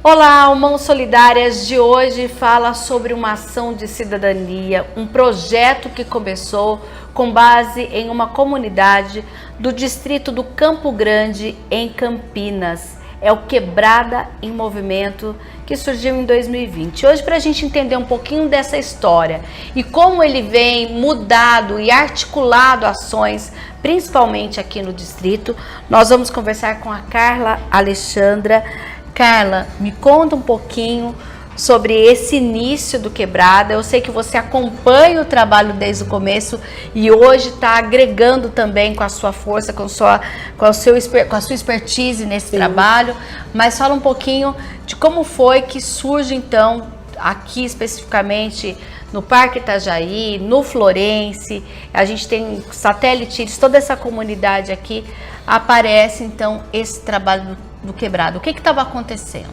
Olá, o Mãos Solidárias de hoje fala sobre uma ação de cidadania, um projeto que começou com base em uma comunidade do distrito do Campo Grande, em Campinas. É o Quebrada em Movimento, que surgiu em 2020. Hoje, para a gente entender um pouquinho dessa história e como ele vem mudado e articulado ações, principalmente aqui no distrito, nós vamos conversar com a Carla Alexandra. Carla, me conta um pouquinho sobre esse início do Quebrada. Eu sei que você acompanha o trabalho desde o começo e hoje está agregando também com a sua força, com a sua expertise nesse trabalho. Mas fala um pouquinho de como foi que surge então, aqui especificamente no Parque Itajaí, no Florense, a gente tem satélites, toda essa comunidade aqui, aparece então esse trabalho do Quebrada. O que estava acontecendo?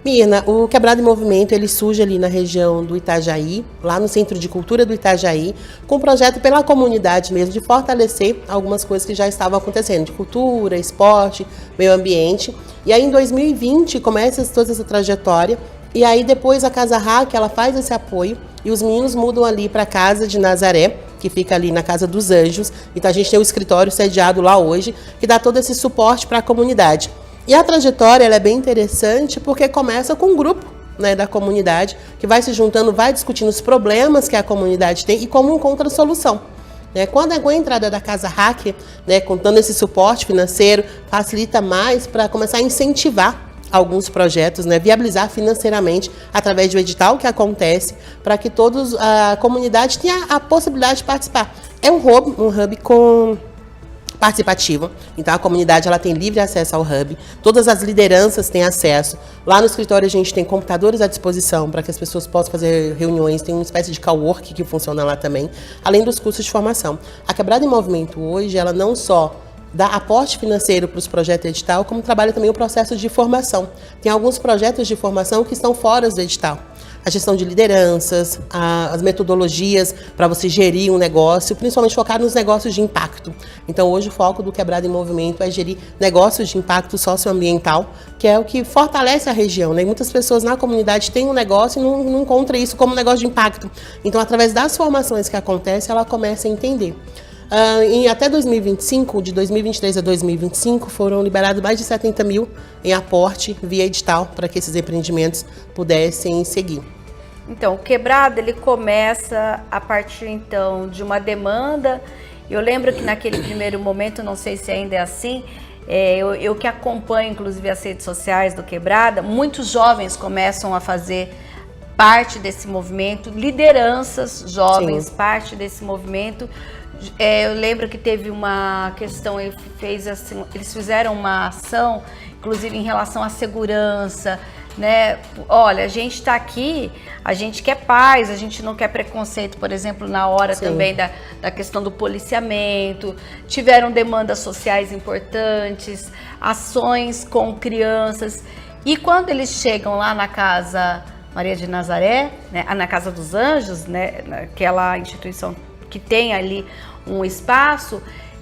Mirna, o Quebrada em Movimento, ele surge ali na região do Itajaí, lá no Centro de Cultura do Itajaí, com um projeto pela comunidade mesmo, de fortalecer algumas coisas que já estavam acontecendo, de cultura, esporte, meio ambiente. E aí em 2020 começa toda essa trajetória, e aí depois a Casa Hack, ela faz esse apoio, e os meninos mudam ali para a Casa de Nazaré, que fica ali na Casa dos Anjos. Então a gente tem um escritório sediado lá hoje, que dá todo esse suporte para a comunidade. E a trajetória ela é bem interessante porque começa com um grupo, né, da comunidade que vai se juntando, vai discutindo os problemas que a comunidade tem e como encontra solução. Quando a entrada da Casa Hack, contando esse suporte financeiro, facilita mais para começar a incentivar alguns projetos, viabilizar financeiramente através do edital que acontece, para que todos a comunidade tenha a possibilidade de participar. É um hub com participativo, então a comunidade ela tem livre acesso ao hub, todas as lideranças têm acesso. Lá no escritório a gente tem computadores à disposição para que as pessoas possam fazer reuniões, tem uma espécie de cowork que funciona lá também, além dos cursos de formação. A Quebrada em Movimento hoje, ela não só dá aporte financeiro para os projetos edital, como trabalha também o processo de formação. Tem alguns projetos de formação que estão fora do edital. A gestão de lideranças, as metodologias para você gerir um negócio, principalmente focado nos negócios de impacto. Então hoje o foco do Quebrada em Movimento é gerir negócios de impacto socioambiental, que é o que fortalece a região. Muitas pessoas na comunidade têm um negócio e não encontram isso como negócio de impacto. Então através das formações que acontecem, ela começa a entender. Até 2025, de 2023 a 2025, foram liberados mais de 70 mil em aporte via edital para que esses empreendimentos pudessem seguir. Então, o Quebrada ele começa a partir então de uma demanda. Eu lembro que naquele primeiro momento, não sei se ainda é assim, eu que acompanho inclusive as redes sociais do Quebrada, muitos jovens começam a fazer parte desse movimento, lideranças jovens, sim, parte desse movimento. Eu lembro que teve uma questão, eles fizeram uma ação, inclusive em relação à segurança, Olha, a gente está aqui, a gente quer paz, a gente não quer preconceito, por exemplo, na hora, sim, também da questão do policiamento. Tiveram demandas sociais importantes, ações com crianças. E quando eles chegam lá na Casa Maria de Nazaré, na Casa dos Anjos, naquela instituição que tem ali um espaço,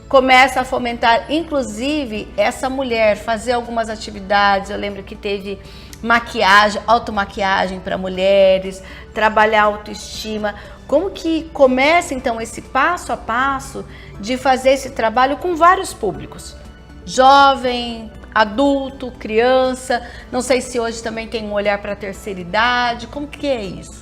começa a fomentar, inclusive, essa mulher fazer algumas atividades. Eu lembro que teve maquiagem, automaquiagem para mulheres, trabalhar autoestima. Como que começa, então, esse passo a passo de fazer esse trabalho com vários públicos? Jovem, adulto, criança, não sei se hoje também tem um olhar para a terceira idade, como que é isso?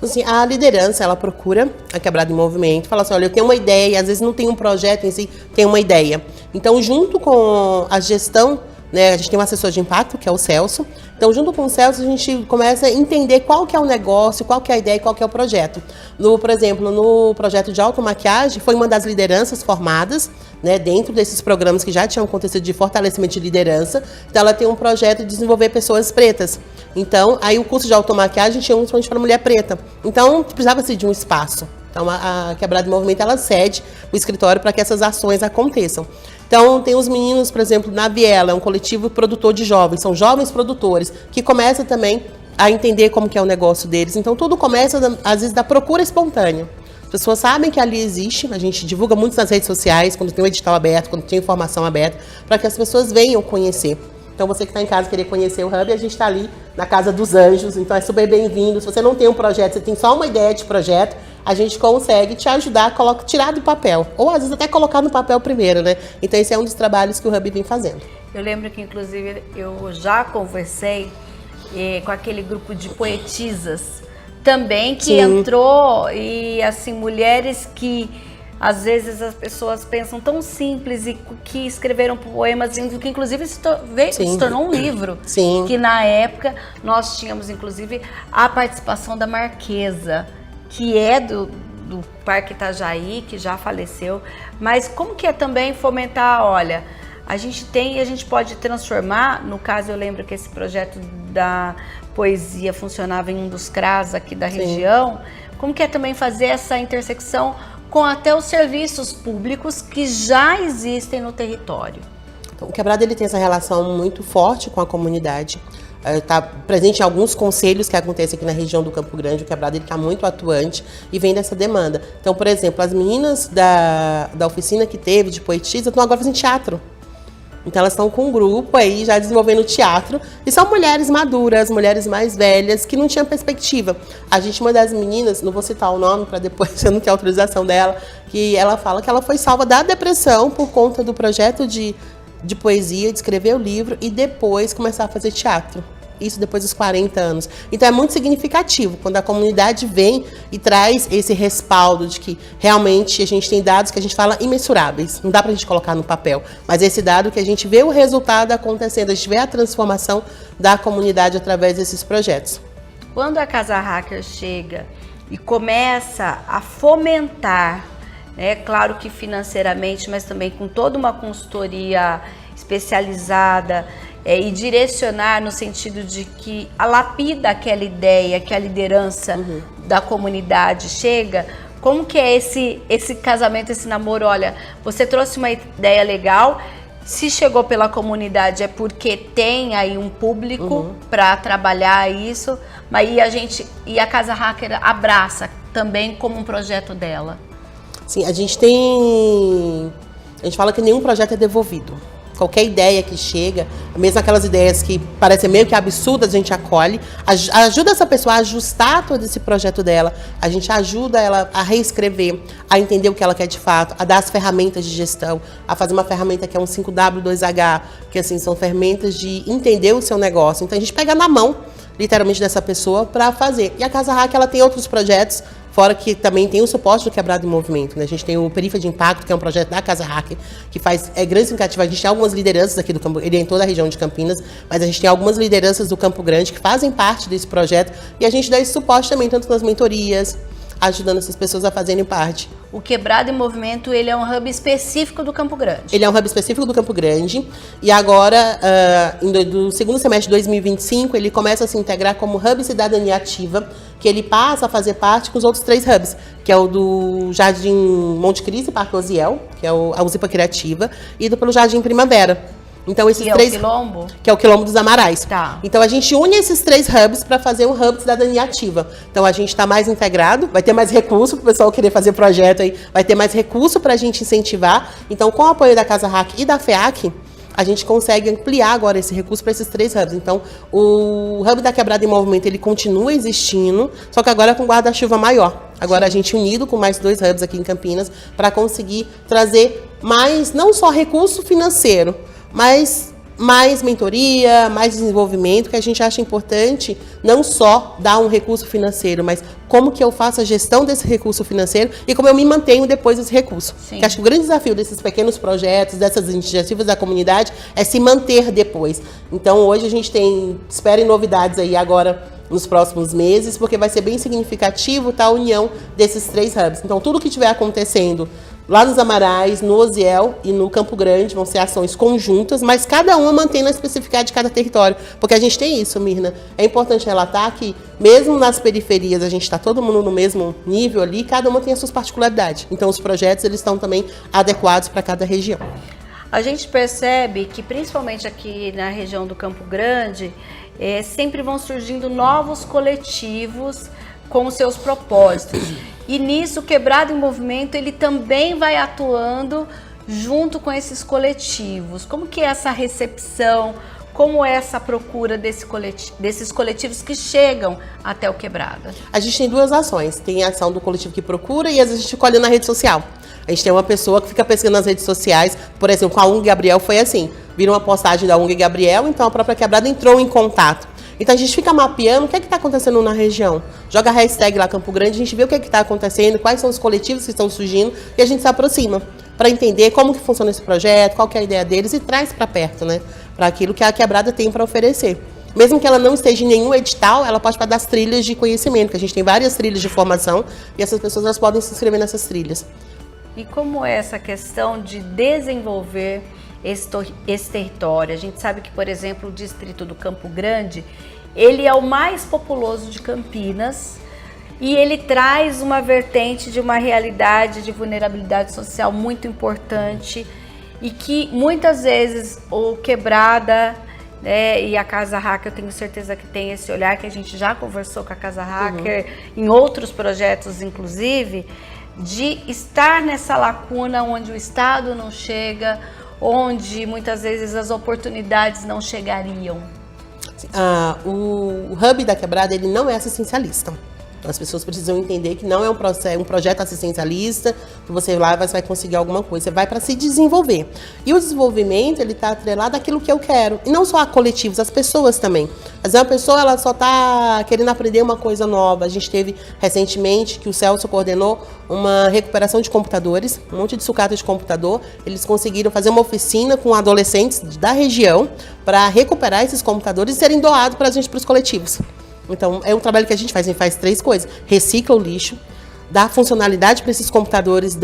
Assim, a liderança, ela procura a Quebrada em Movimento, fala assim, olha, eu tenho uma ideia, às vezes não tem um projeto em si, tem uma ideia. Então, junto com a gestão, a gente tem um assessor de impacto, que é o Celso. Então, junto com o Celso, a gente começa a entender qual que é o negócio, qual que é a ideia e qual que é o projeto. Por exemplo, no projeto de automaquiagem, foi uma das lideranças formadas, dentro desses programas que já tinham acontecido de fortalecimento de liderança. Então, ela tem um projeto de desenvolver pessoas pretas. Então, aí o curso de automaquiagem tinha um principalmente para mulher preta. Então, precisava-se de um espaço. Então, a Quebrada em Movimento, ela cede o escritório para que essas ações aconteçam. Então, tem os meninos, por exemplo, na Viela, um coletivo produtor de jovens, são jovens produtores, que começam também a entender como que é o negócio deles. Então, tudo começa, às vezes, da procura espontânea. As pessoas sabem que ali existe, a gente divulga muito nas redes sociais, quando tem um edital aberto, quando tem informação aberta, para que as pessoas venham conhecer. Então você que está em casa querer conhecer o Hub, a gente está ali na Casa dos Anjos, então é super bem-vindo. Se você não tem um projeto, você tem só uma ideia de projeto, a gente consegue te ajudar a tirar do papel, ou às vezes até colocar no papel primeiro, né? Então esse é um dos trabalhos que o Hub vem fazendo. Eu lembro que inclusive eu já conversei com aquele grupo de poetisas também que Sim. entrou, e assim, mulheres que às vezes as pessoas pensam tão simples e que escreveram poemas, que inclusive se tornou um livro. Sim. Que na época nós tínhamos inclusive a participação da Marquesa, que é do Parque Itajaí, que já faleceu. Mas como que é também fomentar, olha, a gente tem e a gente pode transformar. No caso, eu lembro que esse projeto da poesia funcionava em um dos CRAS aqui da região. Como que é também fazer essa intersecção com até os serviços públicos que já existem no território? Então, o Quebrado ele tem essa relação muito forte com a comunidade. Está presente em alguns conselhos que acontecem aqui na região do Campo Grande. O Quebrado está muito atuante e vem dessa demanda. Então, por exemplo, as meninas da oficina que teve de poetisa estão agora fazendo teatro. Então elas estão com um grupo aí já desenvolvendo teatro, e são mulheres maduras, mulheres mais velhas, que não tinham perspectiva. A gente, uma das meninas, não vou citar o nome para depois eu não ter autorização dela, que ela fala que ela foi salva da depressão por conta do projeto de poesia, de escrever o livro e depois começar a fazer teatro. Isso depois dos 40 anos. Então é muito significativo quando a comunidade vem e traz esse respaldo de que realmente a gente tem dados que a gente fala imensuráveis. Não dá pra gente colocar no papel, mas esse dado que a gente vê o resultado acontecendo, a gente vê a transformação da comunidade através desses projetos. Quando a Casa Hacker chega e começa a fomentar, né, claro que financeiramente, mas também com toda uma consultoria especializada, e direcionar no sentido de que a lapida aquela ideia, que a liderança da comunidade chega, como que é esse casamento, esse namoro? Olha, você trouxe uma ideia legal, se chegou pela comunidade é porque tem aí um público para trabalhar isso, mas a Casa Hacker abraça também como um projeto dela. Sim, a gente fala que nenhum projeto é devolvido. Qualquer ideia que chega, mesmo aquelas ideias que parecem meio que absurdas, a gente acolhe, ajuda essa pessoa a ajustar todo esse projeto dela, a gente ajuda ela a reescrever, a entender o que ela quer de fato, a dar as ferramentas de gestão, a fazer uma ferramenta que é um 5W2H, que assim, são ferramentas de entender o seu negócio. Então a gente pega na mão, literalmente, dessa pessoa para fazer. E a Casa Hacker, ela tem outros projetos, fora que também tem o suporte do Quebrado em Movimento, né? A gente tem o Perifa de Impacto, que é um projeto da Casa Hacker, que faz grande significativo. A gente tem algumas lideranças aqui do Campo, ele é em toda a região de Campinas, mas a gente tem algumas lideranças do Campo Grande que fazem parte desse projeto, e a gente dá esse suporte também, tanto nas mentorias, ajudando essas pessoas a fazerem parte. O Quebrado em Movimento, ele é um hub específico do Campo Grande. Ele é um hub específico do Campo Grande, e agora, do segundo semestre de 2025, ele começa a se integrar como Hub Cidadania Ativa, que ele passa a fazer parte com os outros 3 hubs, que é o do Jardim Monte Cristo e Parque Osiel, que é a UZIPA Criativa, e pelo Jardim Primavera. Então, esses três, é o Quilombo? Que é o Quilombo dos Amarais. Tá. Então, a gente une esses 3 hubs para fazer um hub de cidadania ativa. Então, a gente está mais integrado, vai ter mais recurso para o pessoal querer fazer projeto aí, vai ter mais recurso para a gente incentivar. Então, com o apoio da Casa Hacker e da FEAC, a gente consegue ampliar agora esse recurso para esses 3 hubs. Então, o Hub da Quebrada em Movimento, ele continua existindo, só que agora com guarda-chuva maior. Agora a gente unido com mais 2 hubs aqui em Campinas para conseguir trazer mais, não só recurso financeiro, mas mais mentoria, mais desenvolvimento, que a gente acha importante não só dar um recurso financeiro, mas como que eu faço a gestão desse recurso financeiro e como eu me mantenho depois desse recurso. Que acho que o grande desafio desses pequenos projetos, dessas iniciativas da comunidade, é se manter depois. Então hoje a gente esperem novidades aí agora nos próximos meses, porque vai ser bem significativo a união desses 3 hubs. Então tudo que estiver acontecendo lá nos Amarais, no Osiel e no Campo Grande vão ser ações conjuntas, mas cada uma mantendo a especificidade de cada território. Porque a gente tem isso, Mirna. É importante relatar que, mesmo nas periferias, a gente está todo mundo no mesmo nível ali, cada uma tem as suas particularidades. Então, os projetos eles estão também adequados para cada região. A gente percebe que, principalmente aqui na região do Campo Grande, sempre vão surgindo novos coletivos com os seus propósitos. E nisso, o Quebrado em Movimento, ele também vai atuando junto com esses coletivos. Como que é essa recepção? como é essa procura desses coletivos que chegam até o Quebrada? A gente tem duas ações. Tem a ação do coletivo que procura e às vezes a gente fica olhando na rede social. A gente tem uma pessoa que fica pesquisando nas redes sociais, por exemplo, com a UNG Gabriel foi assim. Viram uma postagem da UNG Gabriel, então a própria Quebrada entrou em contato. Então a gente fica mapeando o que está acontecendo na região. Joga a hashtag lá Campo Grande, a gente vê o que está acontecendo, quais são os coletivos que estão surgindo e a gente se aproxima para entender como que funciona esse projeto, qual que é a ideia deles e traz para perto, né? Para aquilo que a Quebrada tem para oferecer. Mesmo que ela não esteja em nenhum edital, ela pode participar das trilhas de conhecimento, que a gente tem várias trilhas de formação e essas pessoas elas podem se inscrever nessas trilhas. E como é essa questão de desenvolver esse território? A gente sabe que, por exemplo, o distrito do Campo Grande, ele é o mais populoso de Campinas e ele traz uma vertente de uma realidade de vulnerabilidade social muito importante e que muitas vezes o Quebrada, né, e a Casa Hacker, eu tenho certeza que tem esse olhar, que a gente já conversou com a Casa Hacker em outros projetos, inclusive, de estar nessa lacuna onde o Estado não chega, onde muitas vezes as oportunidades não chegariam. O Hub da Quebrada ele não é assistencialista. As pessoas precisam entender que não é um projeto assistencialista, que você lá vai conseguir alguma coisa, você vai para se desenvolver. E o desenvolvimento, ele está atrelado àquilo que eu quero. E não só a coletivos, as pessoas também. Às vezes uma pessoa ela só está querendo aprender uma coisa nova. A gente teve recentemente que o Celso coordenou uma recuperação de computadores, um monte de sucata de computador. Eles conseguiram fazer uma oficina com adolescentes da região para recuperar esses computadores e serem doados para a gente, para os coletivos. Então, é um trabalho que a gente faz três coisas. Recicla o lixo, dá funcionalidade para esses computadores,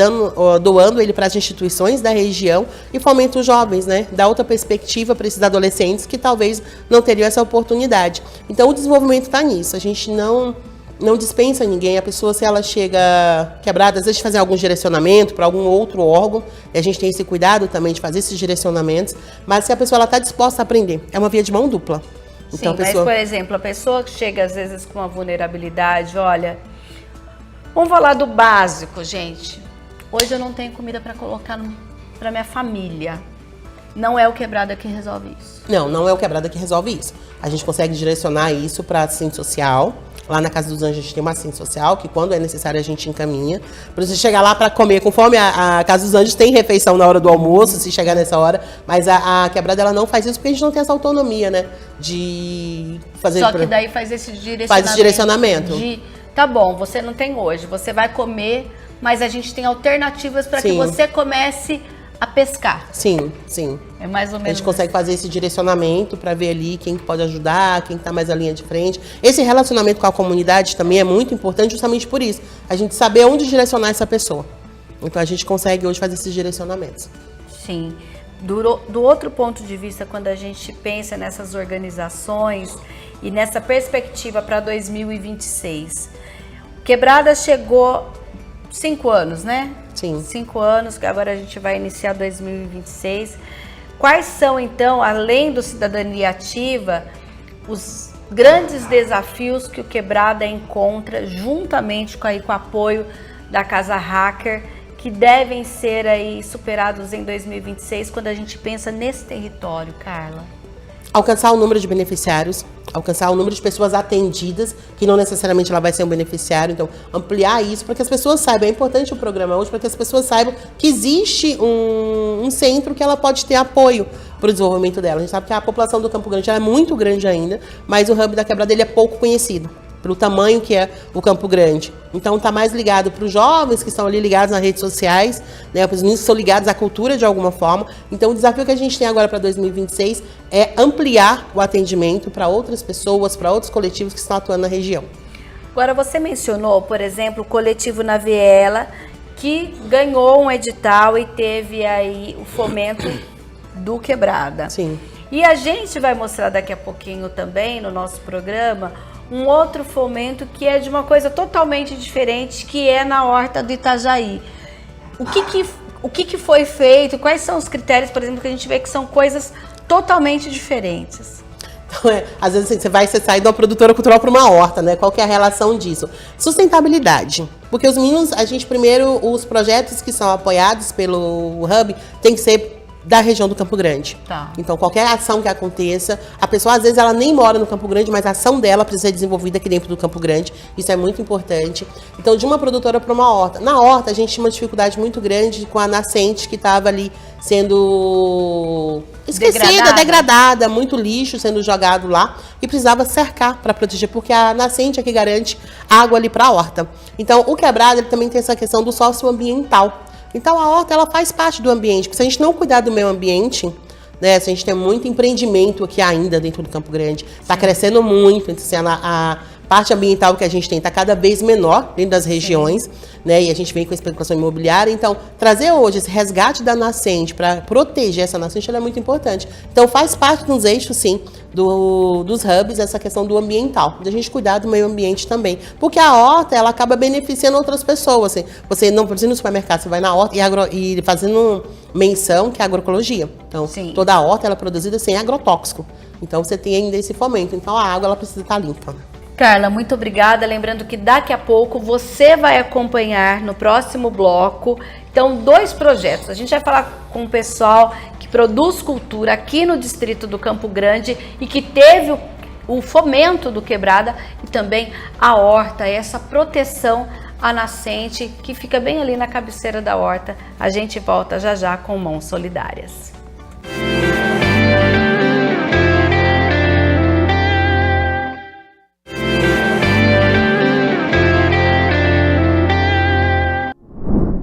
doando ele para as instituições da região e fomenta os jovens, né? Dá outra perspectiva para esses adolescentes que talvez não teriam essa oportunidade. Então, o desenvolvimento está nisso. A gente não dispensa ninguém. A pessoa, se ela chega quebrada, às vezes de fazer algum direcionamento para algum outro órgão, e a gente tem esse cuidado também de fazer esses direcionamentos, mas se a pessoa está disposta a aprender, é uma via de mão dupla. Então, sim, mas, por exemplo, a pessoa que chega, às vezes, com uma vulnerabilidade, olha, vamos falar do básico, gente. Hoje eu não tenho comida para colocar para minha família. Não é o Quebrada que resolve isso. Não é o Quebrada que resolve isso. A gente consegue direcionar isso para assistente social. Lá na Casa dos Anjos a gente tem uma assistente social, que quando é necessário a gente encaminha. Para você chegar lá para comer, conforme a Casa dos Anjos tem refeição na hora do almoço, se chegar nessa hora, mas a Quebrada ela não faz isso porque a gente não tem essa autonomia, né? De fazer... Só que daí faz esse direcionamento. Faz esse direcionamento. Tá bom, você não tem hoje, você vai comer, mas a gente tem alternativas para que você comece a pescar. Sim. É mais ou menos. A gente consegue fazer esse direcionamento para ver ali quem pode ajudar, quem está mais à linha de frente. Esse relacionamento com a comunidade também é muito importante justamente por isso. A gente saber onde direcionar essa pessoa. Então a gente consegue hoje fazer esses direcionamentos. Sim. Do outro ponto de vista, quando a gente pensa nessas organizações e nessa perspectiva para 2026, Quebrada chegou 5 anos, né? Sim. 5 anos, que agora a gente vai iniciar 2026. Quais são, então, além do Cidadania Ativa, os grandes desafios que o Quebrada encontra juntamente com o apoio da Casa Hacker, que devem ser aí superados em 2026, quando a gente pensa nesse território, Carla? Alcançar o número de beneficiários, alcançar o número de pessoas atendidas, que não necessariamente ela vai ser um beneficiário, então ampliar isso para que as pessoas saibam. É importante o programa hoje para que as pessoas saibam que existe um centro que ela pode ter apoio para o desenvolvimento dela. A gente sabe que a população do Campo Grande ela é muito grande ainda, mas o Hub da Quebrada ele é pouco conhecido, pelo tamanho que é o Campo Grande. Então está mais ligado para os jovens que estão ali ligados nas redes sociais, né, para os meninos que são ligados à cultura de alguma forma. Então o desafio que a gente tem agora para 2026 é ampliar o atendimento para outras pessoas, para outros coletivos que estão atuando na região. Agora você mencionou, por exemplo, o coletivo na Viela, que ganhou um edital e teve aí o fomento do Quebrada. Sim. E a gente vai mostrar daqui a pouquinho também no nosso programa um outro fomento que é de uma coisa totalmente diferente, que é na Horta do Itajaí. O que foi feito? Quais são os critérios, por exemplo, que a gente vê que são coisas totalmente diferentes? Então, às vezes você sai de uma produtora cultural para uma horta, né? Qual que é a relação disso? Sustentabilidade. Porque os meninos, os projetos que são apoiados pelo Hub tem que ser da região do Campo Grande. Tá. Então, qualquer ação que aconteça, a pessoa, às vezes, ela nem mora no Campo Grande, mas a ação dela precisa ser desenvolvida aqui dentro do Campo Grande. Isso é muito importante. Então, de uma produtora para uma horta. Na horta, a gente tinha uma dificuldade muito grande com a nascente que estava ali sendo esquecida, degradada, muito lixo sendo jogado lá e precisava cercar para proteger, porque a nascente é que garante água ali para a horta. Então, o quebrado ele também tem essa questão do socioambiental. Então, a horta ela faz parte do ambiente, porque se a gente não cuidar do meio ambiente, né, se a gente tem muito empreendimento aqui ainda dentro do Campo Grande, está crescendo muito, então, assim, a parte ambiental que a gente tem está cada vez menor dentro das regiões, né? E a gente vem com a especulação imobiliária. Então, trazer hoje esse resgate da nascente para proteger essa nascente ela é muito importante. Então, faz parte dos eixos, sim, dos hubs, essa questão do ambiental, da gente cuidar do meio ambiente também. Porque a horta, ela acaba beneficiando outras pessoas. Assim. Você não precisa ir no supermercado, você vai na horta e fazendo menção que é agroecologia. Então, toda a horta ela é produzida sem agrotóxico. Então, você tem ainda esse fomento. Então, a água ela precisa estar limpa. Carla, muito obrigada. Lembrando que daqui a pouco você vai acompanhar no próximo bloco, então, 2 projetos. A gente vai falar com o pessoal que produz cultura aqui no distrito do Campo Grande e que teve o fomento do Quebrada e também a horta, essa proteção à nascente que fica bem ali na cabeceira da horta. A gente volta já já com Mãos Solidárias.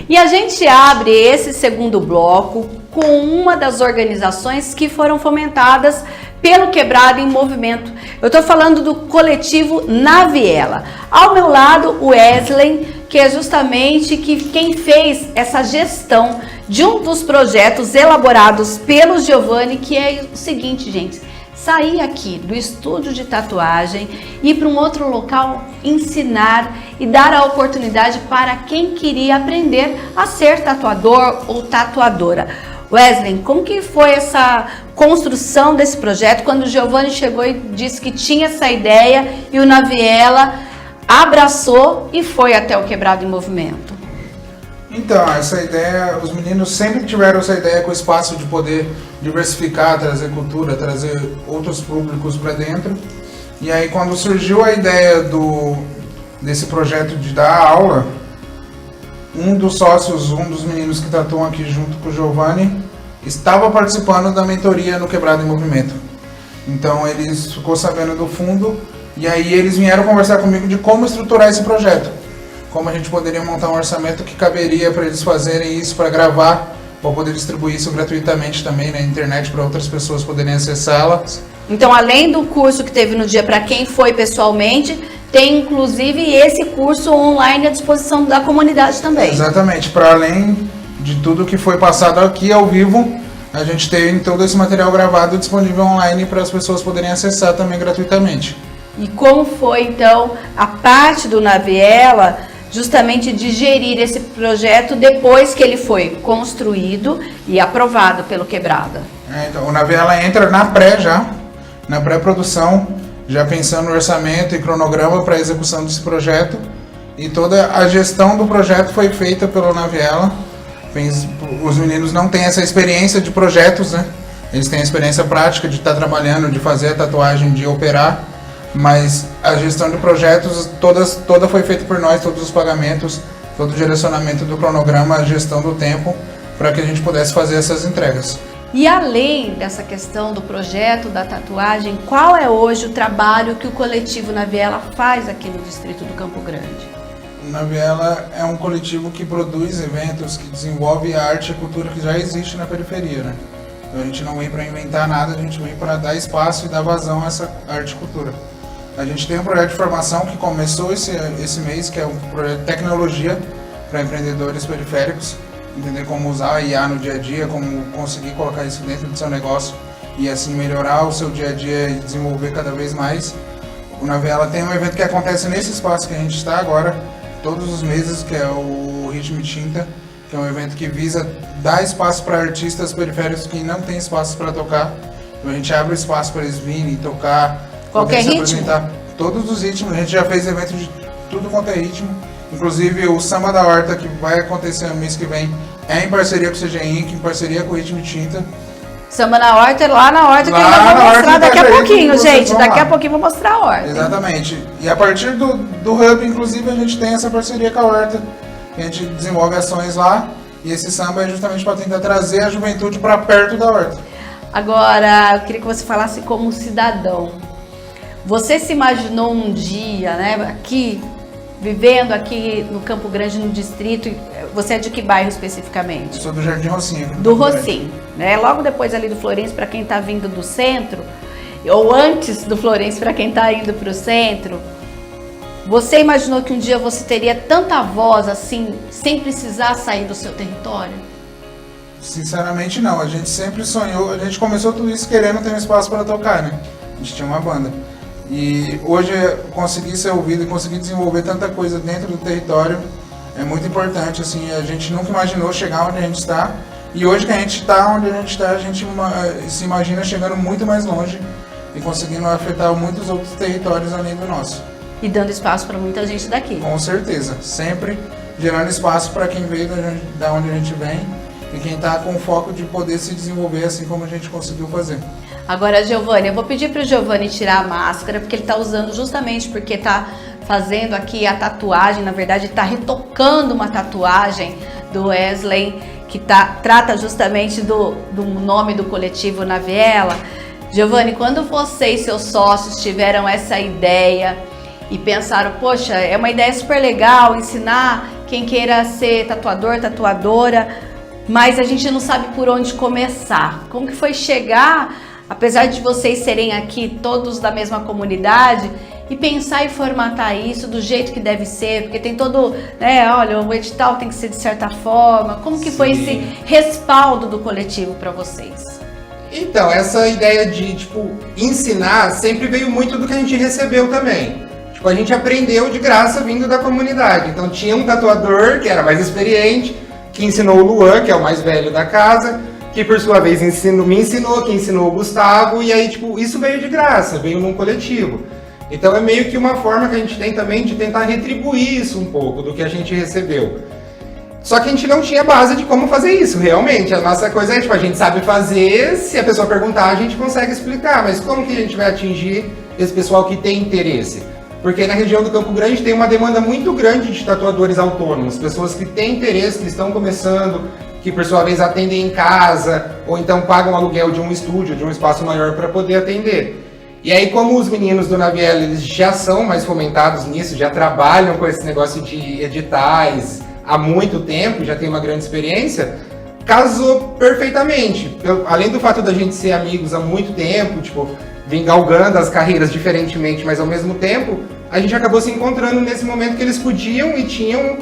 E a gente abre esse segundo bloco com uma das organizações que foram fomentadas pelo Quebrada em Movimento. Eu estou falando do coletivo Na Viela. Ao meu lado, o Wesley, que é justamente quem fez essa gestão de um dos projetos elaborados pelo Giovanni, que é o seguinte, gente. Sair aqui do estúdio de tatuagem, ir para um outro local, ensinar e dar a oportunidade para quem queria aprender a ser tatuador ou tatuadora. Wesley, como que foi essa construção desse projeto quando o Giovanni chegou e disse que tinha essa ideia e o Na Viela abraçou e foi até o Quebrado em Movimento? Então, essa ideia, os meninos sempre tiveram essa ideia com o espaço de poder diversificar, trazer cultura, trazer outros públicos para dentro. E aí, quando surgiu a ideia desse projeto de dar aula, um dos sócios, um dos meninos que tatuam aqui junto com o Giovanni, estava participando da mentoria no Quebrado em Movimento. Então, eles ficou sabendo do fundo e aí eles vieram conversar comigo de como estruturar esse projeto. Como a gente poderia montar um orçamento que caberia para eles fazerem isso, para gravar, para poder distribuir isso gratuitamente também na internet para outras pessoas poderem acessá-la. Então, além do curso que teve no dia para quem foi pessoalmente, tem inclusive esse curso online à disposição da comunidade também. Exatamente, para além de tudo que foi passado aqui ao vivo, a gente tem todo esse material gravado disponível online para as pessoas poderem acessar também gratuitamente. E como foi então a parte do Na Viela justamente de gerir esse projeto depois que ele foi construído e aprovado pelo Quebrada? Então, o Na Viela entra na pré-produção, já pensando no orçamento e cronograma para a execução desse projeto. E toda a gestão do projeto foi feita pelo Na Viela. Os meninos não têm essa experiência de projetos, né? Eles têm a experiência prática de estar trabalhando, de fazer a tatuagem, de operar. Mas a gestão de projetos toda foi feita por nós, todos os pagamentos, todo o direcionamento do cronograma, a gestão do tempo, para que a gente pudesse fazer essas entregas. E além dessa questão do projeto da tatuagem, qual é hoje o trabalho que o coletivo Na Viela faz aqui no distrito do Campo Grande? Na Viela é um coletivo que produz eventos, que desenvolve a arte e a cultura que já existe na periferia, né? Então a gente não vem para inventar nada, a gente vem para dar espaço e dar vazão a essa arte e cultura. A gente tem um projeto de formação que começou esse mês, que é um projeto de tecnologia para empreendedores periféricos, entender como usar a IA no dia a dia, como conseguir colocar isso dentro do seu negócio e assim melhorar o seu dia a dia e desenvolver cada vez mais. O Na Viela tem um evento que acontece nesse espaço que a gente está agora, todos os meses, que é o Ritmo e Tinta, que é um evento que visa dar espaço para artistas periféricos que não têm espaço para tocar. Então a gente abre espaço para eles virem tocar, qualquer ritmo? Apresentar todos os ritmos. A gente já fez evento de tudo quanto é ritmo. Inclusive o Samba da Horta, que vai acontecer no mês que vem, é em parceria com o CG Inc., em parceria com o Ritmo e Tinta. Samba na Horta, lá na Horta, que eu ainda vou mostrar daqui a pouquinho, gente. Daqui a pouquinho eu vou mostrar a Horta. Exatamente. E a partir do Hub, inclusive, a gente tem essa parceria com a Horta. A gente desenvolve ações lá. E esse samba é justamente para tentar trazer a juventude para perto da Horta. Agora, eu queria que você falasse como cidadão. Você se imaginou um dia, né, aqui, vivendo aqui no Campo Grande, no distrito, você é de que bairro especificamente? Eu sou do Jardim Rocinho. Do Rocinho, né? Logo depois ali do Florencio, para quem está vindo do centro, ou antes do Florencio, para quem está indo para o centro, você imaginou que um dia você teria tanta voz assim, sem precisar sair do seu território? Sinceramente não, a gente sempre sonhou, a gente começou tudo isso querendo ter um espaço para tocar, né? A gente tinha uma banda. E hoje conseguir ser ouvido e conseguir desenvolver tanta coisa dentro do território é muito importante, assim, a gente nunca imaginou chegar onde a gente está. E hoje que a gente está onde a gente está, a gente se imagina chegando muito mais longe e conseguindo afetar muitos outros territórios além do nosso. E dando espaço para muita gente daqui. Com certeza, sempre gerando espaço para quem veio da onde a gente vem e quem está com o foco de poder se desenvolver assim como a gente conseguiu fazer. Agora, Giovanni, eu vou pedir para o Giovanni tirar a máscara, porque ele está usando justamente porque está fazendo aqui a tatuagem, na verdade está retocando uma tatuagem do Wesley, que trata justamente do nome do coletivo Na Viela. Giovanni, quando você e seus sócios tiveram essa ideia e pensaram, poxa, é uma ideia super legal ensinar quem queira ser tatuador, tatuadora, mas a gente não sabe por onde começar. Como que foi chegar, apesar de vocês serem aqui todos da mesma comunidade, e pensar e formatar isso do jeito que deve ser, porque tem todo, né, olha, o edital tem que ser de certa forma. Como que foi esse respaldo do coletivo para vocês? Então, essa ideia de, tipo, ensinar sempre veio muito do que a gente recebeu também. Tipo, a gente aprendeu de graça vindo da comunidade. Então tinha um tatuador que era mais experiente, que ensinou o Luan, que é o mais velho da casa, que por sua vez me ensinou, que ensinou o Gustavo, e aí, tipo, isso veio de graça, veio num coletivo. Então é meio que uma forma que a gente tem também de tentar retribuir isso um pouco do que a gente recebeu. Só que a gente não tinha base de como fazer isso, realmente. A nossa coisa é, tipo, a gente sabe fazer, se a pessoa perguntar, a gente consegue explicar, mas como que a gente vai atingir esse pessoal que tem interesse? Porque na região do Campo Grande tem uma demanda muito grande de tatuadores autônomos, pessoas que têm interesse, que estão começando, que por sua vez atendem em casa, ou então pagam aluguel de um estúdio, de um espaço maior para poder atender. E aí, como os meninos do Na Viela, eles já são mais fomentados nisso, já trabalham com esse negócio de editais há muito tempo, já tem uma grande experiência, casou perfeitamente. Além do fato da gente ser amigos há muito tempo, tipo, vim galgando as carreiras diferentemente, mas ao mesmo tempo, a gente acabou se encontrando nesse momento que eles podiam e tinham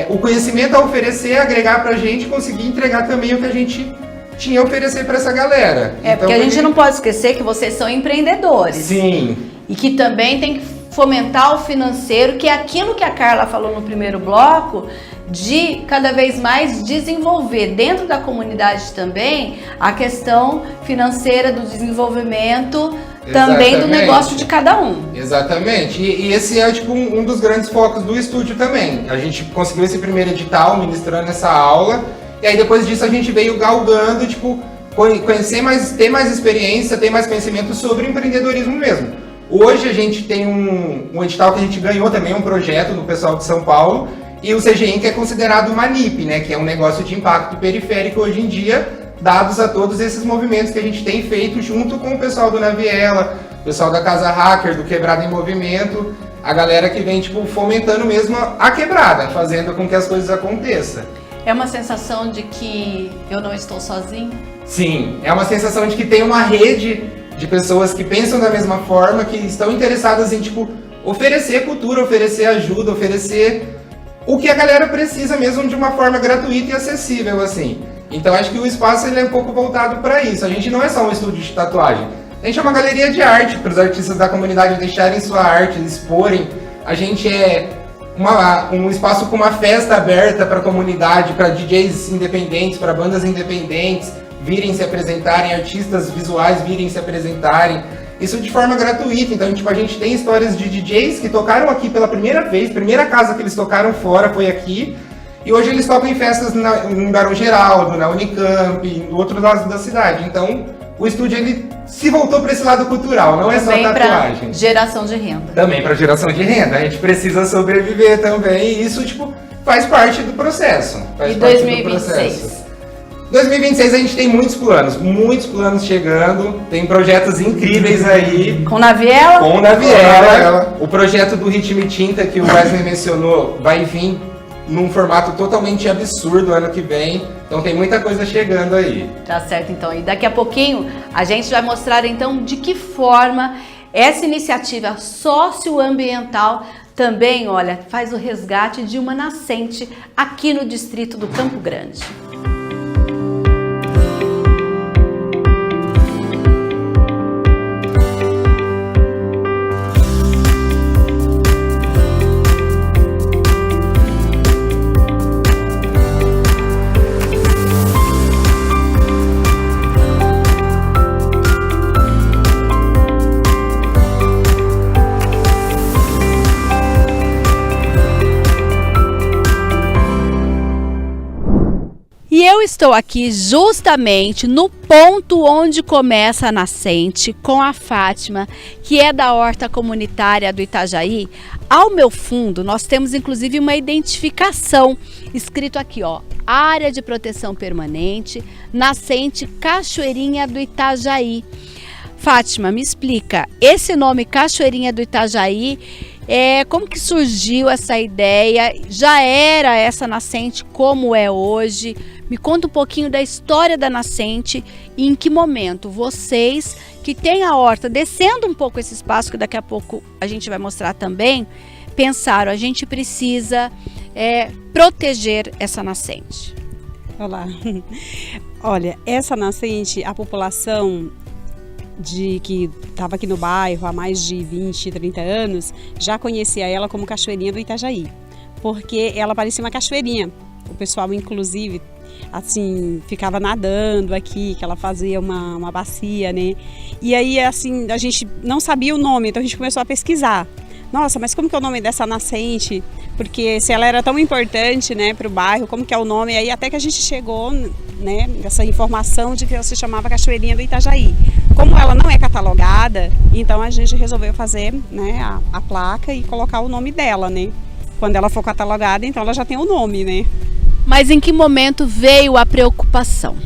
o conhecimento a oferecer, agregar pra gente, conseguir entregar também o que a gente tinha a oferecer para essa galera. Então, porque a gente não pode esquecer que vocês são empreendedores. Sim. E que também tem que fomentar o financeiro, que é aquilo que a Carla falou no primeiro bloco, de cada vez mais desenvolver dentro da comunidade também a questão financeira do desenvolvimento. Também do negócio de cada um. Exatamente. E esse é tipo um dos grandes focos do estúdio também. A gente conseguiu esse primeiro edital ministrando essa aula. E aí depois disso a gente veio galgando, tipo, conhecer mais, ter mais experiência, ter mais conhecimento sobre empreendedorismo mesmo. Hoje a gente tem um edital que a gente ganhou também, um projeto do pessoal de São Paulo, e o CG Inc. é considerado uma NIP, né, que é um negócio de impacto periférico hoje em dia, dados a todos esses movimentos que a gente tem feito junto com o pessoal do Na Viela, o pessoal da Casa Hacker, do Quebrada em Movimento, a galera que vem, tipo, fomentando mesmo a quebrada, fazendo com que as coisas aconteçam. É uma sensação de que eu não estou sozinho? Sim, é uma sensação de que tem uma rede de pessoas que pensam da mesma forma, que estão interessadas em, tipo, oferecer cultura, oferecer ajuda, oferecer o que a galera precisa mesmo de uma forma gratuita e acessível, assim. Então acho que o espaço ele é um pouco voltado para isso. A gente não é só um estúdio de tatuagem, a gente é uma galeria de arte para os artistas da comunidade deixarem sua arte, exporem. A gente é um espaço com uma festa aberta para a comunidade, para DJs independentes, para bandas independentes virem se apresentarem, artistas visuais virem se apresentarem. Isso de forma gratuita. Então, tipo, a gente tem histórias de DJs que tocaram aqui pela primeira vez, primeira casa que eles tocaram fora foi aqui. E hoje eles tocam em festas em Barão Geraldo, na Unicamp, em outros lados da cidade. Então, o estúdio ele se voltou para esse lado cultural, não é só tatuagem. Pra geração de renda. Também para geração de renda. A gente precisa sobreviver também. E isso, tipo, faz parte do processo. E 2026? 2026 a gente tem muitos planos chegando. Tem projetos incríveis aí. Com Naviela? Com Naviela. O projeto do Ritmo e Tinta que o Wesley mencionou vai vir num formato totalmente absurdo ano que vem. Então tem muita coisa chegando aí. Tá certo, então. E daqui a pouquinho a gente vai mostrar então de que forma essa iniciativa socioambiental também, olha, faz o resgate de uma nascente aqui no distrito do Campo Grande. E eu estou aqui justamente no ponto onde começa a nascente com a Fátima, que é da horta comunitária do Itajaí. Ao meu fundo nós temos inclusive uma identificação escrito aqui, ó, área de proteção permanente, nascente Cachoeirinha do Itajaí. Fátima, me explica, esse nome Cachoeirinha do Itajaí, como que surgiu essa ideia? Já era essa nascente como é hoje? Me conta um pouquinho da história da nascente e em que momento vocês, que têm a horta, descendo um pouco esse espaço, que daqui a pouco a gente vai mostrar também, pensaram, a gente precisa proteger essa nascente. Olá. Olha, essa nascente, a população que estava aqui no bairro há mais de 20, 30 anos, já conhecia ela como Cachoeirinha do Itajaí, porque ela parecia uma cachoeirinha. O pessoal, inclusive, assim, ficava nadando aqui, que ela fazia uma bacia, né? E aí, assim, a gente não sabia o nome, então a gente começou a pesquisar. Nossa, mas como que é o nome dessa nascente? Porque se ela era tão importante, né, para o bairro, como que é o nome? E aí até que a gente chegou, né, nessa informação de que ela se chamava Cachoeirinha do Itajaí. Como ela não é catalogada, então a gente resolveu fazer, né, a placa e colocar o nome dela, né? Quando ela for catalogada, então ela já tem o nome, né? Mas em que momento veio a preocupação?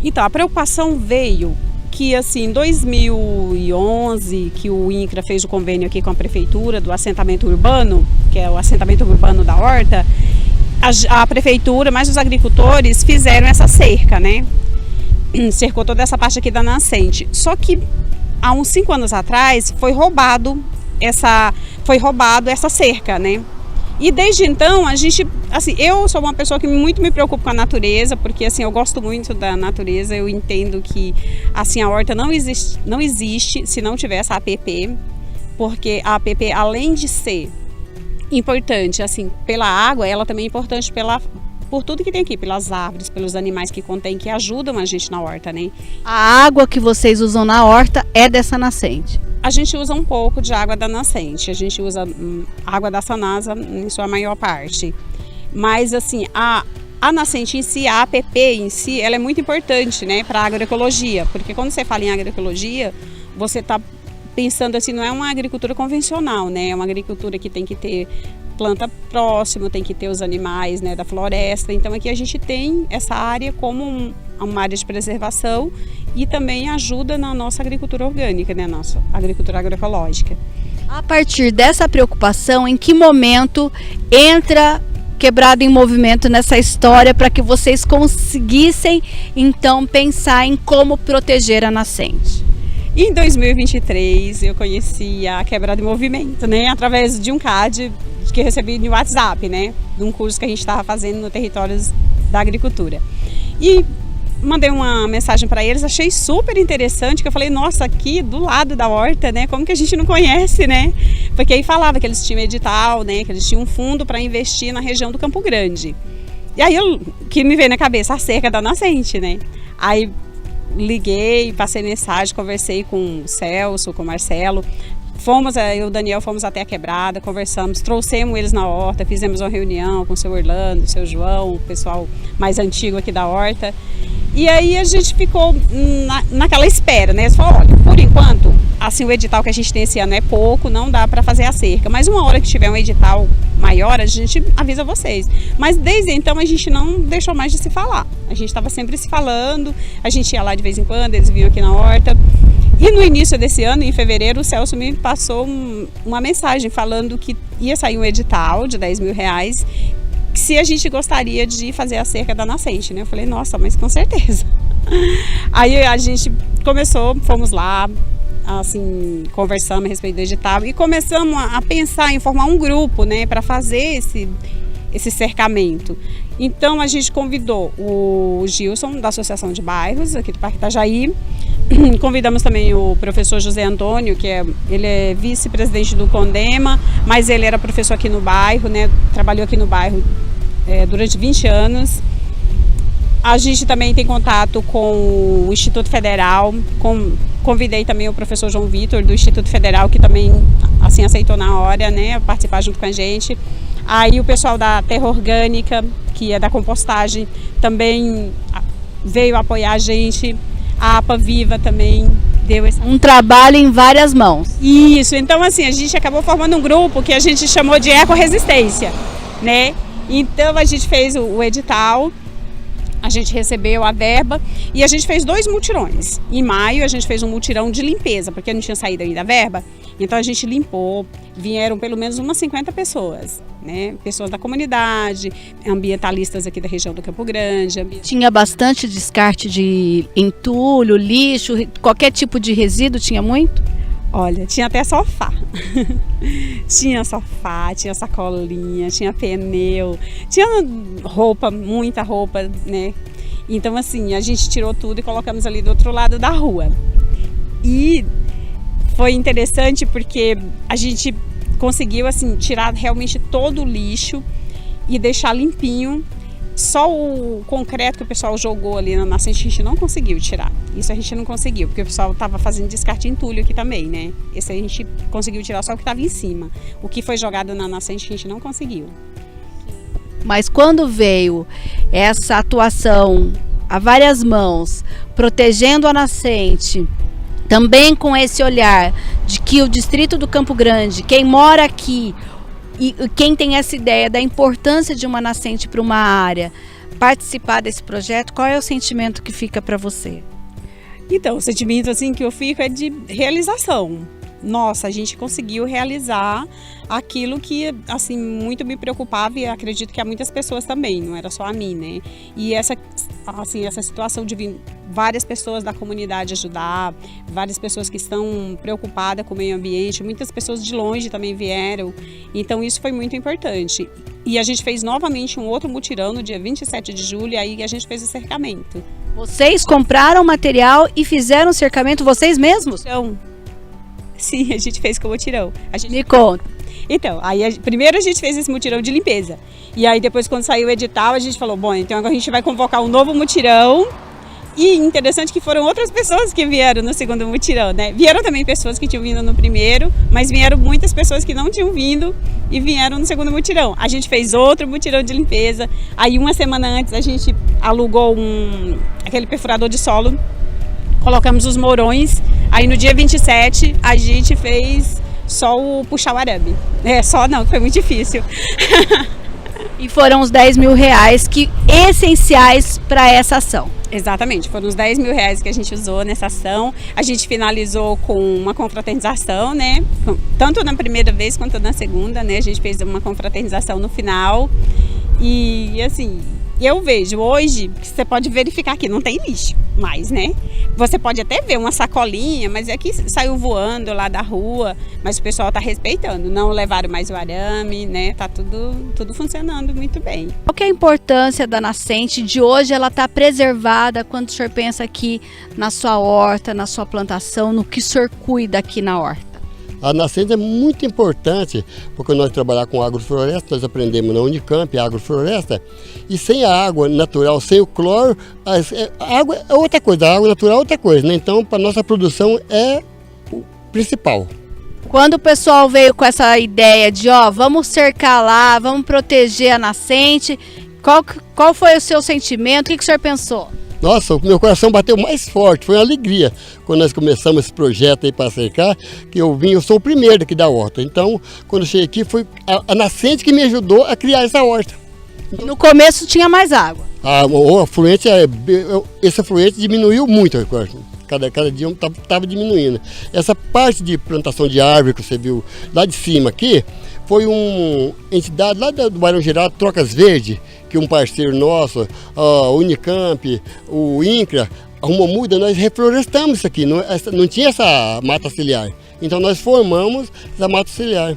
Então, a preocupação veio que, assim, em 2011, que o INCRA fez o convênio aqui com a prefeitura do assentamento urbano, que é o assentamento urbano da horta, a prefeitura, mais os agricultores, fizeram essa cerca, né? Cercou toda essa parte aqui da nascente. Só que há uns 5 anos atrás foi roubado essa cerca, né? E desde então a gente, assim, eu sou uma pessoa que muito me preocupa com a natureza, porque assim, eu gosto muito da natureza, eu entendo que assim a horta não existe se não tiver essa APP, porque a APP, além de ser importante assim pela água, ela também é importante por tudo que tem aqui, pelas árvores, pelos animais que contém, que ajudam a gente na horta, né? A água que vocês usam na horta é dessa nascente? A gente usa um pouco de água da nascente, a gente usa água da Sanasa em sua maior parte. Mas assim, a nascente em si, a APP em si, ela é muito importante, né, para a agroecologia, porque quando você fala em agroecologia, você está pensando assim, não é uma agricultura convencional, né, é uma agricultura que tem que ter planta próximo, tem que ter os animais, né, da floresta. Então aqui a gente tem essa área como uma área de preservação e também ajuda na nossa agricultura orgânica, né, nossa agricultura agroecológica. A partir dessa preocupação, em que momento entra Quebrado em Movimento nessa história para que vocês conseguissem então pensar em como proteger a nascente? Em 2023 eu conheci a Quebrado em Movimento, né, através de um CAD que recebi no WhatsApp, né, de um curso que a gente estava fazendo no Territórios da Agricultura. E mandei uma mensagem para eles, achei super interessante, que eu falei, nossa, aqui do lado da horta, né, como que a gente não conhece, né? Porque aí falava que eles tinham edital, né, que eles tinham um fundo para investir na região do Campo Grande. E aí que me veio na cabeça a cerca da nascente, né? Aí liguei, passei mensagem, conversei com o Celso, com o Marcelo, eu e o Daniel fomos até a Quebrada, conversamos, trouxemos eles na horta, fizemos uma reunião com o seu Orlando, o seu João, o pessoal mais antigo aqui da horta. E aí a gente ficou naquela espera, né? Eles falaram, olha, por enquanto, assim, o edital que a gente tem esse ano é pouco, não dá para fazer a cerca. Mas uma hora que tiver um edital maior, a gente avisa vocês. Mas desde então a gente não deixou mais de se falar. A gente estava sempre se falando, a gente ia lá de vez em quando, eles vinham aqui na horta. E no início desse ano, em fevereiro, o Celso me passou uma mensagem falando que ia sair um edital de R$10.000, se a gente gostaria de fazer a cerca da nascente, né? Eu falei, nossa, mas com certeza. Aí a gente começou, fomos lá, assim, conversamos a respeito do edital e começamos a pensar em formar um grupo, né, para fazer esse cercamento. Então a gente convidou o Gilson da Associação de Bairros aqui do Parque Itajaí, convidamos também o professor José Antônio, ele é vice-presidente do Condema, mas ele era professor aqui no bairro, né, trabalhou aqui no bairro durante 20 anos. A gente também tem contato com o Instituto Federal, convidei também o professor João Vitor do Instituto Federal, que também assim aceitou na hora, né, participar junto com a gente. Aí o pessoal da Terra Orgânica, que é da compostagem, também veio apoiar a gente. A APA Viva também deu um trabalho em várias mãos. Isso, então assim, a gente acabou formando um grupo que a gente chamou de ecoresistência, né? Então a gente fez o edital, a gente recebeu a verba e a gente fez 2 mutirões. Em maio a gente fez um mutirão de limpeza, porque não tinha saído ainda a verba. Então a gente limpou, vieram pelo menos umas 50 pessoas, né? Pessoas da comunidade, ambientalistas aqui da região do Campo Grande. Tinha bastante descarte de entulho, lixo, qualquer tipo de resíduo, tinha muito? Olha, tinha até sofá. Tinha sofá, tinha sacolinha, tinha pneu, tinha roupa, muita roupa, né? Então assim, a gente tirou tudo e colocamos ali do outro lado da rua. E foi interessante porque a gente conseguiu assim tirar realmente todo o lixo e deixar limpinho. Só o concreto que o pessoal jogou ali na nascente a gente não conseguiu tirar. Isso a gente não conseguiu, porque o pessoal estava fazendo descarte em entulho aqui também, né? Esse a gente conseguiu tirar só o que estava em cima. O que foi jogado na nascente a gente não conseguiu. Mas quando veio essa atuação a várias mãos, protegendo a nascente, também com esse olhar de que o distrito do Campo Grande, quem mora aqui e quem tem essa ideia da importância de uma nascente para uma área, participar desse projeto, qual é o sentimento que fica para você? Então, o sentimento assim que eu fico é de realização. Nossa, a gente conseguiu realizar aquilo que assim muito me preocupava e acredito que a muitas pessoas também, não era só a mim, né? E essa situação de vir várias pessoas da comunidade ajudar, várias pessoas que estão preocupadas com o meio ambiente, muitas pessoas de longe também vieram, então isso foi muito importante. E a gente fez novamente um outro mutirão no dia 27 de julho, aí a gente fez o cercamento. Vocês compraram material e fizeram o cercamento vocês mesmos? Então, sim, a gente fez com o mutirão. Me conta. Então, aí primeiro a gente fez esse mutirão de limpeza. E aí depois quando saiu o edital, a gente falou, bom, então agora a gente vai convocar um novo mutirão. E interessante que foram outras pessoas que vieram no segundo mutirão, né? Vieram também pessoas que tinham vindo no primeiro, mas vieram muitas pessoas que não tinham vindo e vieram no segundo mutirão. A gente fez outro mutirão de limpeza. Aí uma semana antes a gente alugou aquele perfurador de solo, colocamos os mourões. Aí no dia 27 a gente fez só o puxar o arame. Só não, que foi muito difícil. E foram os R$10.000 essenciais para essa ação. Exatamente, foram os R$10.000 que a gente usou nessa ação. A gente finalizou com uma confraternização, né? Tanto na primeira vez quanto na segunda, né? A gente fez uma confraternização no final. E assim, eu vejo hoje, que você pode verificar que não tem lixo mais, né? Você pode até ver uma sacolinha, mas é que saiu voando lá da rua, mas o pessoal está respeitando, não levaram mais o arame, né? Tá tudo funcionando muito bem. Qual que é a importância da nascente de hoje ela tá preservada quando o senhor pensa aqui na sua horta, na sua plantação, no que o senhor cuida aqui na horta? A nascente é muito importante, porque nós trabalhamos com agrofloresta, nós aprendemos na Unicamp, agrofloresta, e sem a água natural, sem o cloro, a água é outra coisa, a água natural é outra coisa, né? Então, para a nossa produção é o principal. Quando o pessoal veio com essa ideia de, vamos cercar lá, vamos proteger a nascente, qual foi o seu sentimento? O que o senhor pensou? Nossa, o meu coração bateu mais forte, foi uma alegria quando nós começamos esse projeto aí para cercar, que eu sou o primeiro aqui da horta. Então, quando eu cheguei aqui, foi a nascente que me ajudou a criar essa horta. No começo tinha mais água. O afluente, esse afluente diminuiu muito, cada dia estava diminuindo. Essa parte de plantação de árvore que você viu lá de cima aqui, foi uma entidade lá do Barão Geraldo, Trocas Verde, que um parceiro nosso, a Unicamp, o INCRA, arrumou muda, nós reflorestamos isso aqui, não tinha essa mata ciliar. Então nós formamos essa mata ciliar.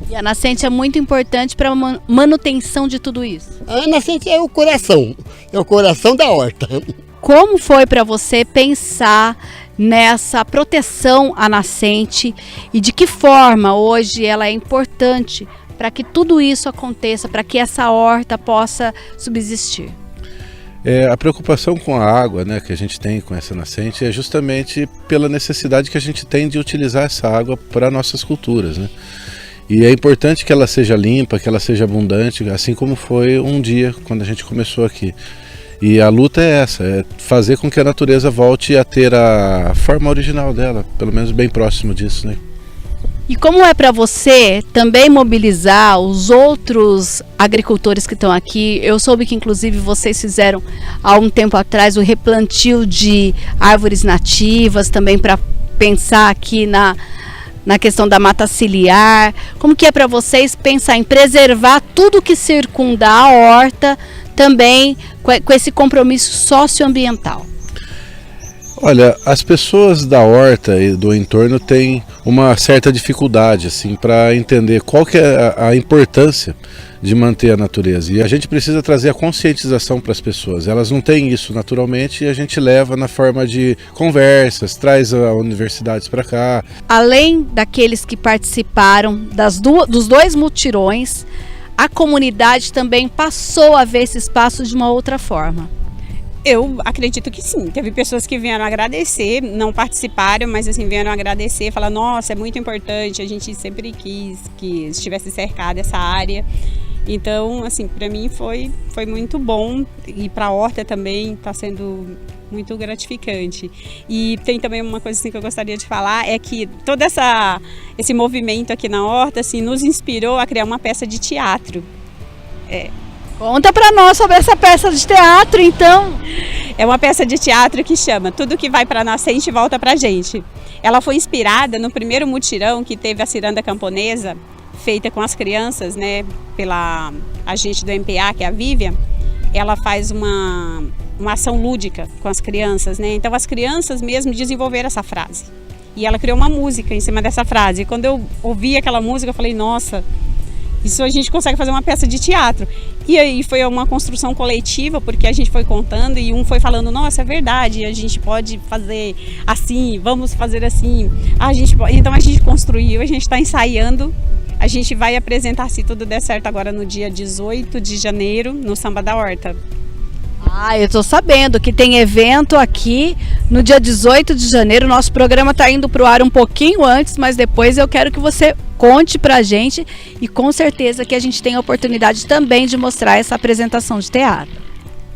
E a nascente é muito importante para a manutenção de tudo isso. A nascente é o coração da horta. Como foi para você pensar nessa proteção à nascente e de que forma hoje ela é importante para que tudo isso aconteça, para que essa horta possa subsistir? A preocupação com a água, né, que a gente tem com essa nascente é justamente pela necessidade que a gente tem de utilizar essa água para nossas culturas, né? E é importante que ela seja limpa, que ela seja abundante, assim como foi um dia quando a gente começou aqui. E a luta é essa, é fazer com que a natureza volte a ter a forma original dela, pelo menos bem próximo disso, né? E como é para você também mobilizar os outros agricultores que estão aqui? Eu soube que inclusive vocês fizeram há um tempo atrás o replantio de árvores nativas, também para pensar aqui na questão da mata ciliar. Como que é para vocês pensar em preservar tudo que circunda a horta, também com esse compromisso socioambiental? Olha, as pessoas da horta e do entorno têm uma certa dificuldade assim, para entender qual que é a importância de manter a natureza. E a gente precisa trazer a conscientização para as pessoas. Elas não têm isso naturalmente e a gente leva na forma de conversas, traz as universidades para cá. Além daqueles que participaram dos dois mutirões, a comunidade também passou a ver esse espaço de uma outra forma. Eu acredito que sim. Teve pessoas que vieram agradecer, não participaram, mas assim, vieram agradecer, falar, nossa, é muito importante, a gente sempre quis que estivesse cercada essa área. Então, assim, para mim foi muito bom e para a horta também está sendo muito gratificante. E tem também uma coisa assim que eu gostaria de falar, é que todo esse movimento aqui na horta assim, nos inspirou a criar uma peça de teatro. Conta para nós sobre essa peça de teatro, então. É uma peça de teatro que chama Tudo que vai para a nascente volta para a gente. Ela foi inspirada no primeiro mutirão que teve a ciranda camponesa, feita com as crianças, né, pela agente do MPA, que é a Vivian. Ela faz uma ação lúdica com as crianças, né? Então as crianças mesmo desenvolveram essa frase. E ela criou uma música em cima dessa frase. E quando eu ouvi aquela música, eu falei, nossa, isso a gente consegue fazer uma peça de teatro. E aí foi uma construção coletiva, porque a gente foi contando e um foi falando, nossa, é verdade, a gente pode fazer assim, vamos fazer assim. Então a gente construiu, a gente está ensaiando, a gente vai apresentar, se tudo der certo, agora no dia 18 de janeiro, no Samba da Horta. Eu tô sabendo que tem evento aqui no dia 18 de janeiro. Nosso programa está indo para o ar um pouquinho antes, mas depois eu quero que você conte pra gente e com certeza que a gente tem a oportunidade também de mostrar essa apresentação de teatro.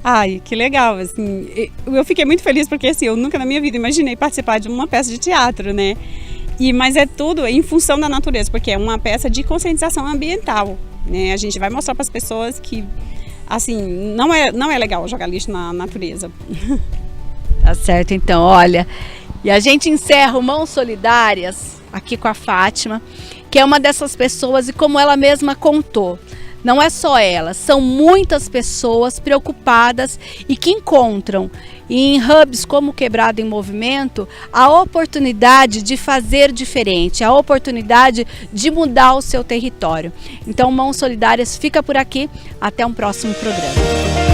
Ai, que legal, assim, eu fiquei muito feliz porque assim, eu nunca na minha vida imaginei participar de uma peça de teatro, né? Mas é tudo em função da natureza, porque é uma peça de conscientização ambiental, né? A gente vai mostrar para as pessoas que assim, não é legal jogar lixo na natureza. Tá certo, então, olha. E a gente encerra o Mãos Solidárias aqui com a Fátima, que é uma dessas pessoas e como ela mesma contou, não é só ela, são muitas pessoas preocupadas e que encontram em hubs como Quebrada em Movimento a oportunidade de fazer diferente, a oportunidade de mudar o seu território. Então, Mãos Solidárias fica por aqui, até um próximo programa.